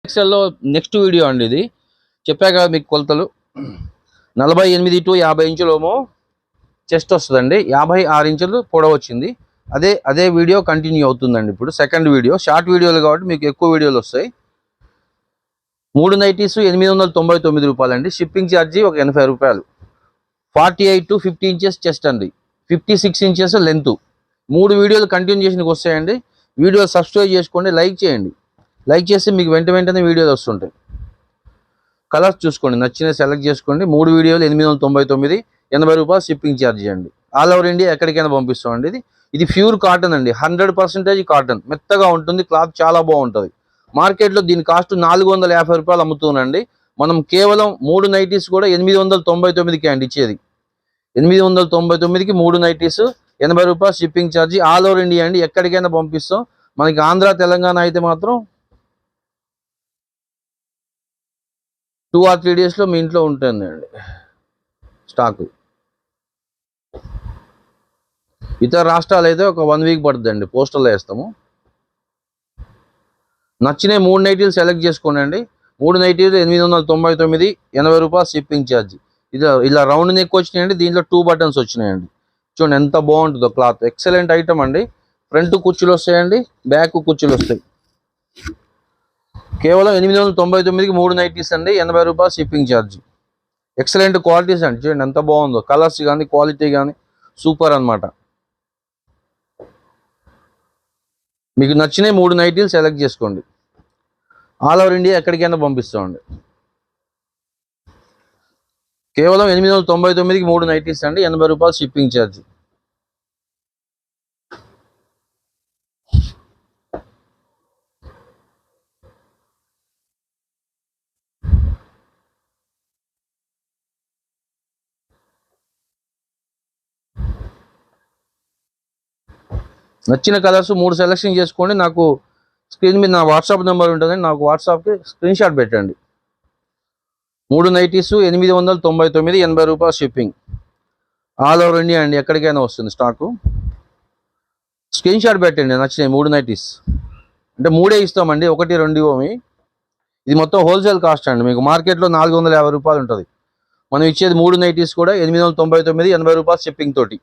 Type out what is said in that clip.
ఎక్సెల్లో next video అండి ఇది. చెప్పా కదా మీకు కొలతలు 48 to 50 ఇంచులేమో చెస్ట్ వస్తుందండి, 56 ఇంచులు పొడవు వచ్చింది. అదే వీడియో కంటిన్యూ అవుతుందండి. ఇప్పుడు సెకండ్ వీడియో షార్ట్ వీడియోలు కాబట్టి మీకు ఎక్కువ వీడియోలు వస్తాయి. 3 నైటీస్ 899 రూపాయలండి. షిప్పింగ్ ఛార్జీ ఒక 80 రూపాయలు. 48 to 50 ఇంచెస్ చెస్ట్ అండి, 56 ఇంచెస్ లెంత్. 3 వీడియోలు కంటిన్యూషన్కి వస్తాయండి. వీడియో సబ్స్క్రైబ్ చేసుకోండి, లైక్ చేయండి. లైక్ చేస్తే మీకు వెంటనే వీడియోలు వస్తుంటాయి. కలర్స్ చూసుకోండి, నచ్చినవి సెలెక్ట్ చేసుకోండి. 3 వీడియోలు 899, 80 రూపాయలు షిప్పింగ్ ఛార్జీ అండి. ఆల్ ఓవర్ ఇండియా ఎక్కడికైనా పంపిస్తామండి. ఇది ప్యూర్ కాటన్ అండి, 100% కాటన్. మెత్తగా ఉంటుంది, క్లాత్ చాలా బాగుంటుంది. మార్కెట్లో దీని కాస్ట్ 450 రూపాయలు అమ్ముతున్నాండి. మనం కేవలం 3 నైటీస్ కూడా 899కి అండి ఇచ్చేది. 899కి 3 నైటీస్, 80 రూపాయలు shipping charge. All over India అండి, ఎక్కడికైనా పంపిస్తాం. మనకి ఆంధ్ర తెలంగాణ అయితే మాత్రం 2 or 3 డేస్లో మీ ఇంట్లో ఉంటుందండి స్టాకు. ఇతర రాష్ట్రాలు అయితే ఒక 1 వీక్ పడుతుందండి, పోస్టల్లో వేస్తాము. నచ్చిన 3 నైటీలు సెలెక్ట్ చేసుకోండి. 3 నైటీలు 899, 80 రూపాయలు షిప్పింగ్ ఛార్జీ. ఇలా రౌండ్ నెక్ వచ్చినాయండి. దీంట్లో 2 బటన్స్ వచ్చినాయండి. చూడండి ఎంత బాగుంటుందో క్లాత్. ఎక్సలెంట్ ఐటమ్ అండి. ఫ్రంట్ కుర్చీలు వస్తాయండి, బ్యాక్ కుర్చీలు వస్తాయి. కేవలం 899కి 3 నైటీస్ అండి, 80 రూపాయలు షిప్పింగ్ ఛార్జీ. ఎక్సలెంట్ క్వాలిటీస్ అండి. చూడండి ఎంత బాగుందో, కలర్స్ కానీ క్వాలిటీ కానీ సూపర్ అనమాట. మీకు నచ్చిన 3 నైటీలు సెలెక్ట్ చేసుకోండి. ఆల్ ఓవర్ ఇండియా ఎక్కడికైనా పంపిస్తామండి. కేవలం 899కి 3 నైటీస్ అండి, 80 రూపాయలు షిప్పింగ్ ఛార్జీ. నచ్చిన కలర్స్ 3 సెలెక్షన్ చేసుకోండి. నాకు స్క్రీన్ మీద నా వాట్సాప్ నెంబర్ ఉంటుందండి, నాకు వాట్సాప్కి స్క్రీన్ షాట్ పెట్టండి. 3 నైటీస్ 899, 80 రూపాయలు షిప్పింగ్. ఆల్ ఓవర్ ఇండియా అండి, ఎక్కడికైనా వస్తుంది స్టాకు. స్క్రీన్ షాట్ పెట్టండి నచ్చినాయి 3 నైటీస్. అంటే 3 ఇస్తామండి, 1, 2 ఇవ్వమి. ఇది మొత్తం హోల్సేల్ కాస్ట్ అండి. మీకు మార్కెట్లో 450 రూపాయలు ఉంటుంది. మనం ఇచ్చేది 3 నైటీస్ కూడా 899, 80 రూపాయలు షిప్పింగ్ తోటి.